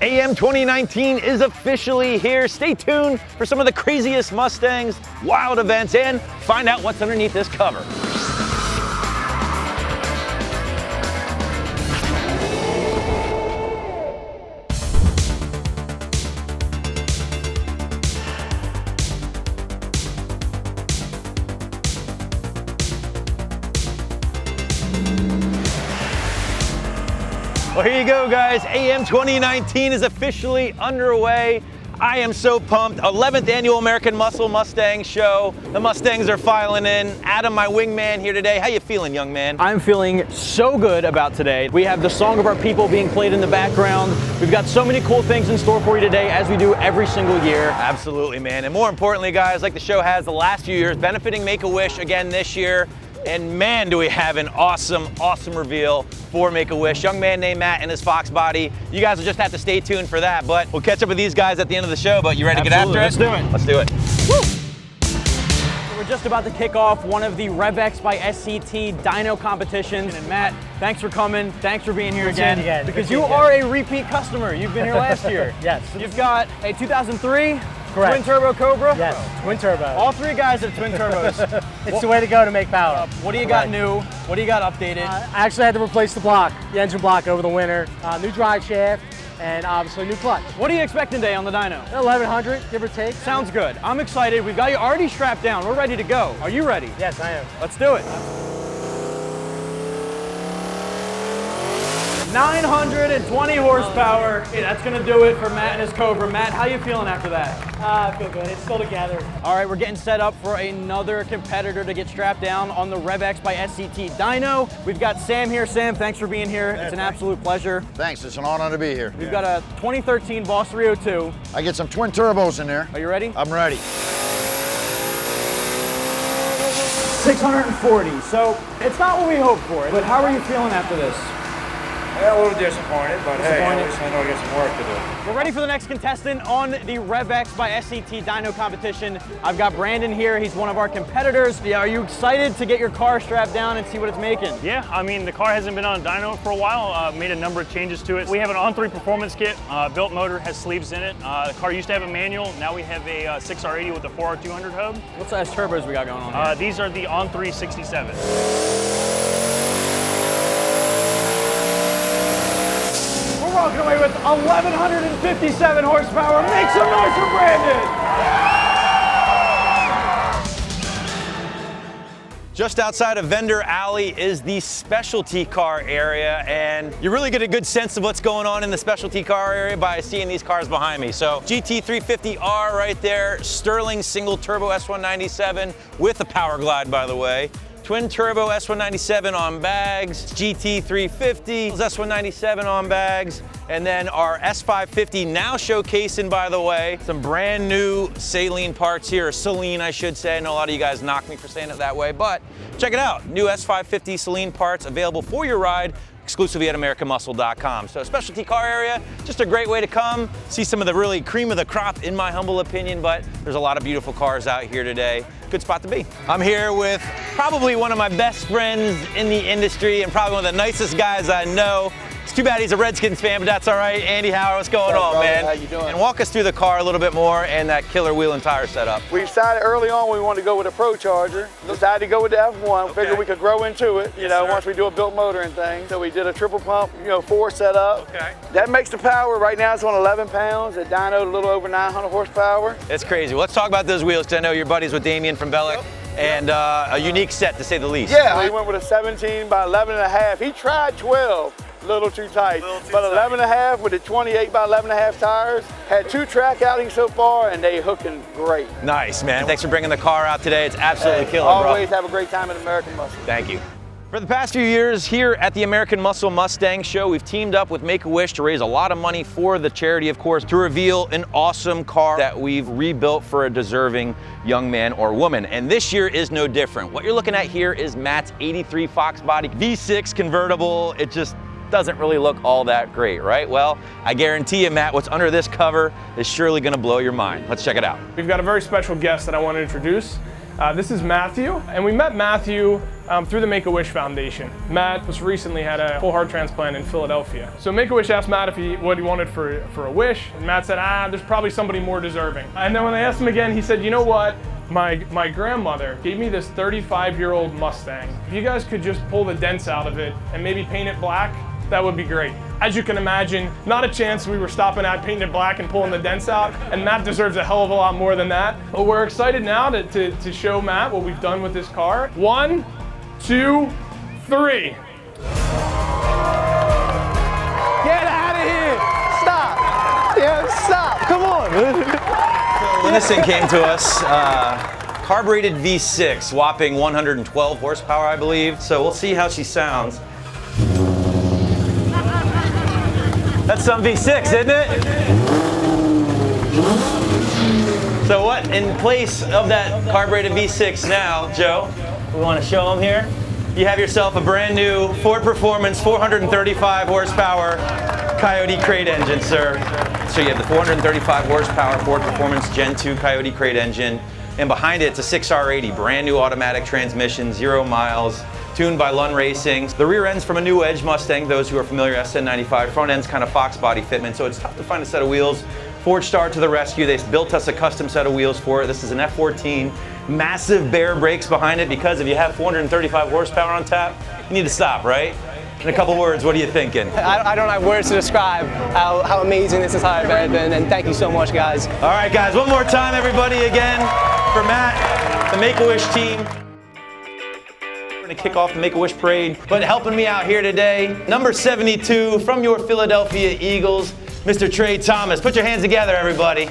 AM 2019 is officially here. Stay tuned for some of the craziest Mustangs, wild events, and find out what's underneath this cover. Well, here you go, guys. AM 2019 is officially underway. I am so pumped. 11th annual American Muscle Mustang Show. The Mustangs are filing in. Adam, my wingman, here today. How you feeling, young man? I'm feeling so good about today. We have the Song of Our People being played in the background. We've got so many cool things in store for you today, as we do every single year. Absolutely, man. And more importantly, guys, like the show has the last few years, benefiting Make-A-Wish again this year. And man, do we have an awesome, awesome reveal for Make-A-Wish. Young man named Matt and his Foxbody. You guys will just have to stay tuned for that, but we'll catch up with these guys at the end of the show. But you ready to get after it? Let's do it. Let's do it. Woo! So we're just about to kick off one of the RevX by SCT Dyno Competitions. And Matt, thanks for coming. Thanks for being here again. Because you are a repeat customer. You've been here last year. Yes. You've got a 2003. Correct. Twin turbo Cobra? Yes, twin turbo. All three guys have twin turbos. It's the way to go to make power. What do you got new? What do you got updated? I actually had to replace the block, the engine block over the winter. New drive shaft, and obviously new clutch. What are you expecting today on the dyno? 1100, give or take. Sounds good. I'm excited. We've got you already strapped down. We're ready to go. Are you ready? Yes, I am. Let's do it. 920 horsepower. Hey, that's gonna do it for Matt and his Cobra. Matt, how you feeling after that? I feel good. It's still together. All right, we're getting set up for another competitor to get strapped down on the RevX by SCT Dyno. We've got Sam here. Sam, thanks for being here. It's an absolute pleasure. Thanks, it's an honor to be here. We've got a 2013 Boss 302. I get some twin turbos in there. Are you ready? I'm ready. 640. So it's not what we hoped for, but how are you feeling after this? Yeah, a little disappointed, but hey, at least I know I got some work to do. We're ready for the next contestant on the RevX by SCT Dyno competition. I've got Brandon here. He's one of our competitors. Yeah, are you excited to get your car strapped down and see what it's making? Yeah, I mean, the car hasn't been on dyno for a while. Made a number of changes to it. We have an on-3 performance kit. Built motor, has sleeves in it. The car used to have a manual. Now we have a 6R80 with a 4R200 hub. What size turbos we got going on here? These are the on-3 67. We're walking away with 1,157 horsepower. Make some noise for Brandon! Just outside of Vendor Alley is the specialty car area, and you really get a good sense of what's going on in the specialty car area by seeing these cars behind me. So GT350R right there, Sterling single turbo S197 with a power glide, by the way. Twin turbo S197 on bags, GT350 S197 on bags, and then our S550 now showcasing, by the way, some brand new saline parts here, or saline I should say. I know a lot of you guys knock me for saying it that way, but check it out. New S550 saline parts available for your ride exclusively at AmericanMuscle.com. So specialty car area, just a great way to come, see some of the really cream of the crop in my humble opinion, but there's a lot of beautiful cars out here today. Good spot to be. I'm here with probably one of my best friends in the industry and probably one of the nicest guys I know. It's too bad he's a Redskins fan, but that's all right. Andy Howard, what's going on, brother? man? How you doing? And walk us through the car a little bit more and that killer wheel and tire setup. We decided early on we wanted to go with a Pro Charger. Decided to go with the F1. Okay. Figured we could grow into it, you know, sir. once we do a built motor and things. So we did a triple pump, 4 setup. Okay. That makes the power. Right now it's on 11 pounds. At dyno, a little over 900 horsepower. It's crazy. Let's talk about those wheels, because I know you're buddies with Damien from Bellick. And a unique set, to say the least. Yeah, we went with a 17 by 11 and a half. He tried 12, a little too tight. But 11 and a half with the 28 by 11 and a half tires. Had 2 track outings so far, and they hooking great. Nice, man. Thanks for bringing the car out today. It's absolutely killer, bro. Always have a great time at American Muscle. Thank you. For the past few years here at the American Muscle Mustang Show, we've teamed up with Make-A-Wish to raise a lot of money for the charity, of course, to reveal an awesome car that we've rebuilt for a deserving young man or woman. And this year is no different. What you're looking at here is Matt's 83 Foxbody V6 convertible. It just doesn't really look all that great, right? Well, I guarantee you, Matt, what's under this cover is surely gonna blow your mind. Let's check it out. We've got a very special guest that I want to introduce. This is Matthew, and we met Matthew through the Make-A-Wish Foundation. Matt was recently had a full heart transplant in Philadelphia. So Make-A-Wish asked Matt what he wanted for a wish, and Matt said, there's probably somebody more deserving. And then when they asked him again, he said, you know what? My grandmother gave me this 35-year-old Mustang. If you guys could just pull the dents out of it and maybe paint it black, that would be great. As you can imagine, not a chance we were stopping at painting it black and pulling the dents out, and Matt deserves a hell of a lot more than that. But we're excited now to show Matt what we've done with this car. 1, 2, 3. Get out of here! Stop! Yeah, stop! Come on! When this thing came to us, carbureted V6, whopping 112 horsepower, I believe. So we'll see how she sounds. That's some V6, isn't it? So what, in place of that carbureted V6 now, Joe, we want to show them here. You have yourself a brand new Ford Performance 435 horsepower Coyote crate engine, sir. So you have the 435 horsepower Ford Performance Gen 2 Coyote crate engine, and behind it, it's a 6R80, brand new automatic transmission, 0 miles, tuned by Lund Racing. The rear end's from a new Edge Mustang, those who are familiar, S1095. Front end's kind of Foxbody fitment, so it's tough to find a set of wheels. Ford Star to the rescue. They built us a custom set of wheels for it. This is an F14, massive bare brakes behind it, because if you have 435 horsepower on tap, you need to stop, right? In a couple words, what are you thinking? I don't have words to describe how amazing this entire event has been, and thank you so much, guys. All right, guys, one more time, everybody, again, for Matt, the Make-A-Wish team. We're gonna kick off the Make-A-Wish parade, but helping me out here today, number 72 from your Philadelphia Eagles, Mr. Trey Thomas. Put your hands together, everybody.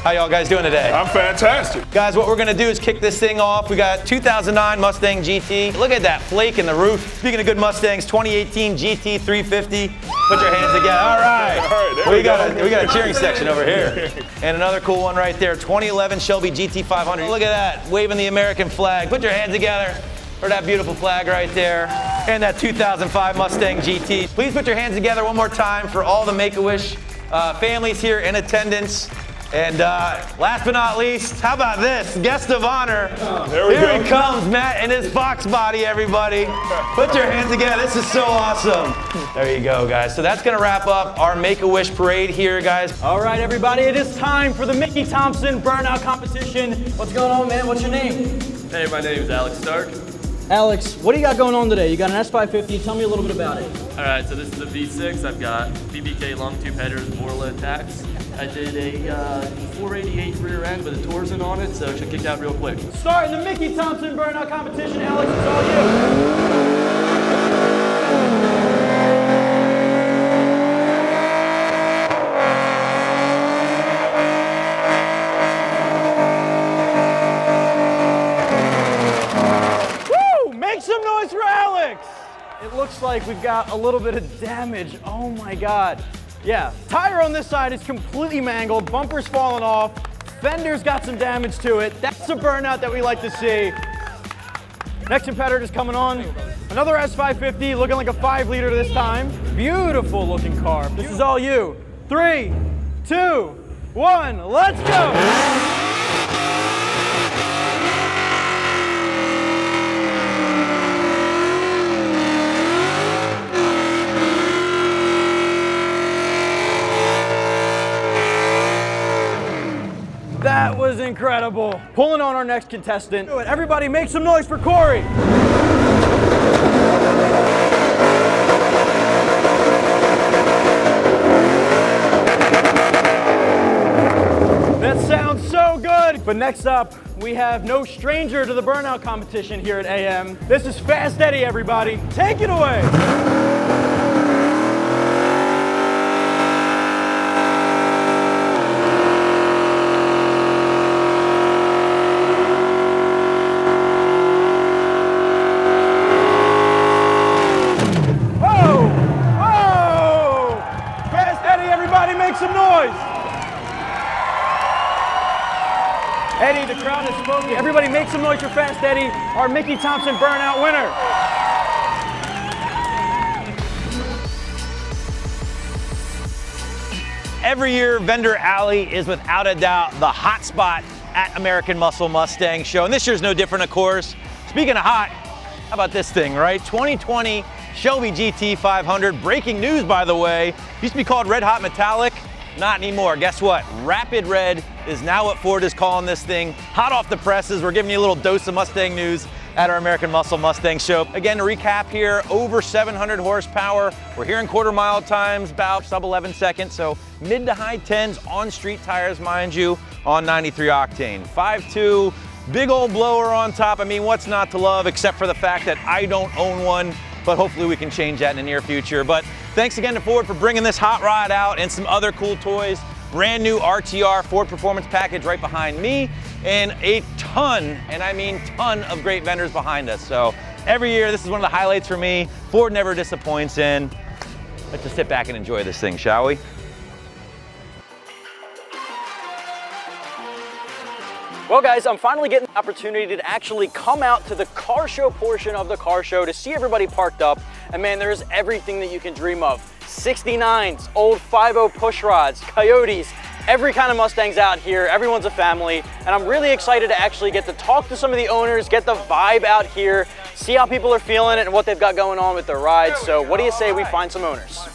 How y'all guys doing today? I'm fantastic. Guys, what we're gonna do is kick this thing off. We got 2009 Mustang GT. Look at that flake in the roof. Speaking of good Mustangs, 2018 GT 350. Put your hands together. All right. We got a cheering section over here. And another cool one right there, 2011 Shelby GT 500. Look at that, waving the American flag. Put your hands together for that beautiful flag right there. And that 2005 Mustang GT. Please put your hands together one more time for all the Make-A-Wish families here in attendance. And last but not least, how about this? Guest of honor. Here he comes, Matt, and his Foxbody, everybody. Put your hands together. This is so awesome. There you go, guys. So that's going to wrap up our Make-A-Wish parade here, guys. All right, everybody, it is time for the Mickey Thompson Burnout Competition. What's going on, man? What's your name? Hey, my name is Alex Stark. Alex, what do you got going on today? You got an S550. Tell me a little bit about it. All right, so this is a V6. I've got BBK long tube headers, Borla attacks. I did a 488 rear end with a Torsen on it, so it should kick out real quick. Starting the Mickey Thompson Burnout Competition, Alex, it's all you. Make some noise for Alex! It looks like we've got a little bit of damage. Oh my God. Yeah, tire on this side is completely mangled, bumper's fallen off, fender's got some damage to it. That's a burnout that we like to see. Next competitor's coming on. Another S550, looking like a 5-liter this time. Beautiful looking car. This is all you. 3, 2, 1, let's go! That was incredible. Pulling on our next contestant. Everybody make some noise for Corey. That sounds so good. But next up, we have no stranger to the burnout competition here at AM. This is Fast Eddie, everybody. Take it away. Some noise. Eddie, the crowd has spoken. Everybody make some noise for Fast Eddie, our Mickey Thompson Burnout winner. Every year, Vendor Alley is without a doubt the hot spot at American Muscle Mustang Show. And this year's no different, of course. Speaking of hot, How about this thing, right? 2020 Shelby GT 500. Breaking news, by the way. Used to be called Red Hot Metallic. Not anymore. Guess what? Rapid Red is now what Ford is calling this thing. Hot off the presses. We're giving you a little dose of Mustang news at our American Muscle Mustang Show. Again, to recap here, over 700 horsepower. We're hearing quarter-mile times, about sub 11 seconds, so mid to high 10s on street tires, mind you, on 93 octane. 5.2, big old blower on top. I mean, what's not to love, except for the fact that I don't own one, but hopefully we can change that in the near future. But thanks again to Ford for bringing this hot rod out and some other cool toys. Brand new RTR Ford Performance Package right behind me, and a ton, and I mean ton, of great vendors behind us. So every year, this is one of the highlights for me. Ford never disappoints in. Let's just sit back and enjoy this thing, shall we? Well guys, I'm finally getting the opportunity to actually come out to the car show portion of the car show to see everybody parked up. And man, there's everything that you can dream of. 69s, old 5.0 push rods, Coyotes, every kind of Mustang's out here. Everyone's a family. And I'm really excited to actually get to talk to some of the owners, get the vibe out here, see how people are feeling it and what they've got going on with their rides. So what do you say we find some owners?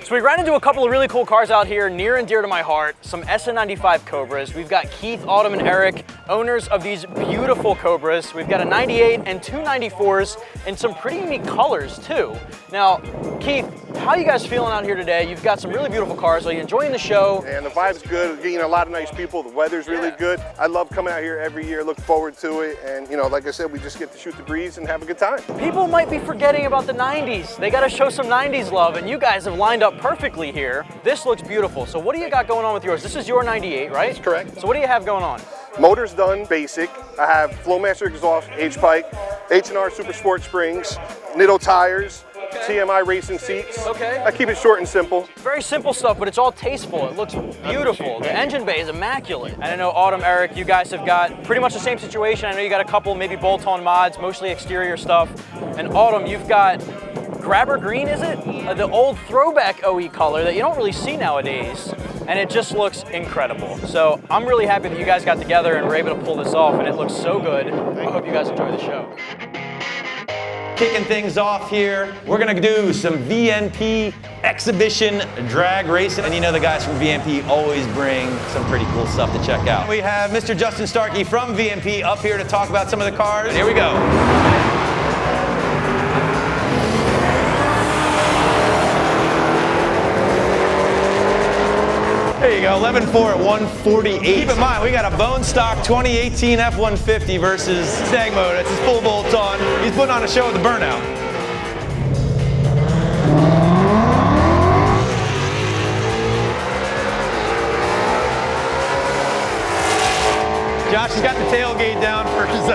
So we ran into a couple of really cool cars out here, near and dear to my heart, some SN95 Cobras. We've got Keith, Autumn, and Eric, owners of these beautiful Cobras. We've got a 98 and two 94s in some pretty unique colors too. Now, Keith, how are you guys feeling out here today? You've got some really beautiful cars. Are you enjoying the show? And the vibe's good, getting a lot of nice people. The weather's really good. I love coming out here every year, look forward to it. And you know, like I said, we just get to shoot the breeze and have a good time. People might be forgetting about the 90s. They gotta show some 90s love, and you guys have lined up perfectly here. This looks beautiful. So what do you got going on with yours? This is your 98, right? That's correct. So what do you have going on? Motor's done basic. I have Flowmaster exhaust, H-pipe, H&R Super Sport springs, Nitto tires, TMI racing seats. Okay. I keep it short and simple. Very simple stuff, but it's all tasteful. It looks beautiful. The engine bay is immaculate. And I know Autumn, Eric, you guys have got pretty much the same situation. I know you got a couple maybe bolt-on mods, mostly exterior stuff. And Autumn, you've got Grabber Green, is it? The old throwback OE color that you don't really see nowadays. And it just looks incredible. So I'm really happy that you guys got together and were able to pull this off, and it looks so good. I hope you guys enjoy the show. Kicking things off here, we're gonna do some BNP exhibition drag racing. And you know the guys from BNP always bring some pretty cool stuff to check out. We have Mr. Justin Starkey from BNP up here to talk about some of the cars. Here we go. There you go, 11.4 at 148. Keep in mind, we got a bone stock 2018 F-150 versus Stag mode. It's his full bolt on. He's putting on a show at the burnout. Josh has got the tailgate down for his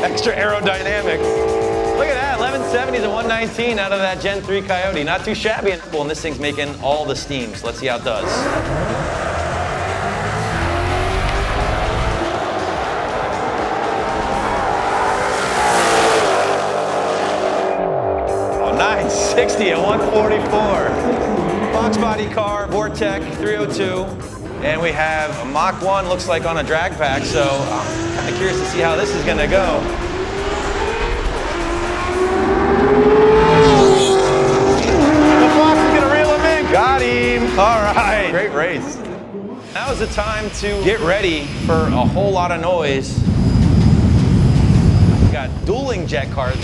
extra aerodynamics. Look at that, 1170s at 119 out of that Gen 3 Coyote. Not too shabby. And this thing's making all the steam, so let's see how it does. Oh, 960 at 144. Foxbody car, Vortec 302. And we have a Mach 1, looks like on a drag pack, so I'm kind of curious to see how this is gonna go. Got him! All right, great race. Now is the time to get ready for a whole lot of noise. We got dueling jet cars.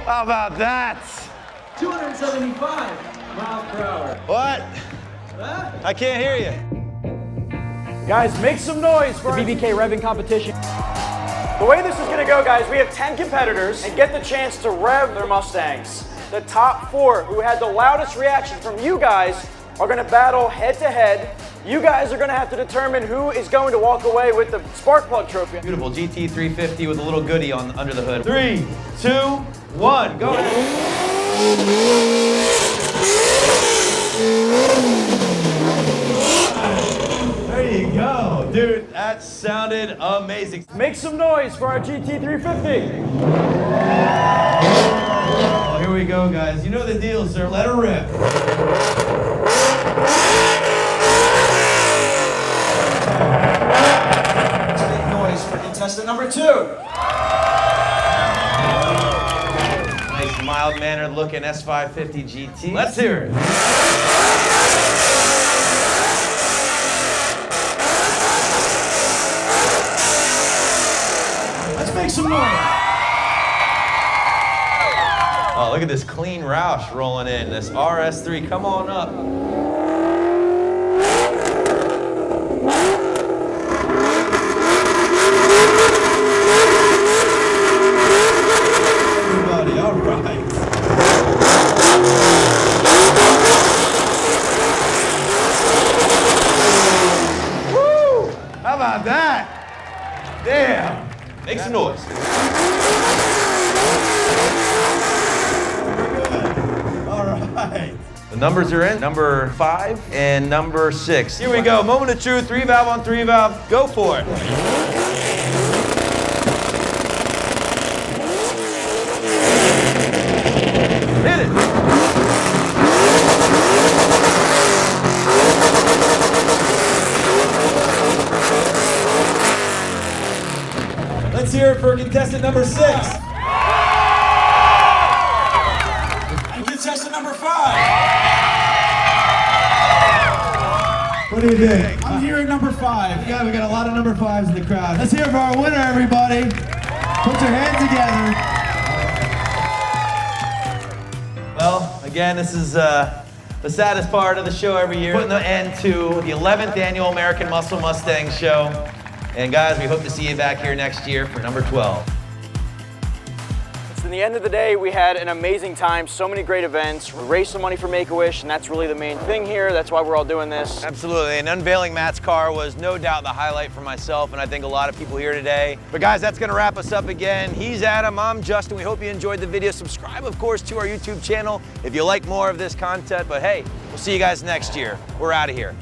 How about that? 275 miles per hour. What? Huh? I can't hear you. Guys, make some noise for the BBK revving competition. The way this is gonna go, guys, we have 10 competitors and get the chance to rev their Mustangs. The top 4 who had the loudest reaction from you guys are gonna battle head to head. You guys are gonna have to determine who is going to walk away with the spark plug trophy. Beautiful GT 350 with a little goodie on under the hood. 3, 2, 1, go ahead. There you go. Dude, that sounded amazing. Make some noise for our GT350. Oh, here we go, guys. You know the deal, sir. Let her rip. Make noise for contestant number 2. Nice mild-mannered looking S550 GT. Let's hear it. Let's make some noise. Oh, look at this clean Roush rolling in. This RS3, come on up. Everybody, all right. Woo! How about that? Damn. Make some noise. All right. The numbers are in, number 5 and number 6. Here we go, moment of truth, 3-valve on 3-valve. Go for it. Hit it. Let's hear it for contestant number 6. And contestant number 5. What do you think? I'm hearing number 5. Yeah, we got a lot of number 5s in the crowd. Let's hear it for our winner, everybody. Put your hands together. Well, again, this is the saddest part of the show every year. Putting the end to the 11th annual American Muscle Mustang Show. And guys, we hope to see you back here next year for number 12. So in the end of the day, we had an amazing time, so many great events. We raised some money for Make-A-Wish, and that's really the main thing here. That's why we're all doing this. Absolutely, and unveiling Matt's car was no doubt the highlight for myself, and I think a lot of people here today. But guys, that's gonna wrap us up again. He's Adam, I'm Justin. We hope you enjoyed the video. Subscribe, of course, to our YouTube channel if you like more of this content. But hey, we'll see you guys next year. We're out of here.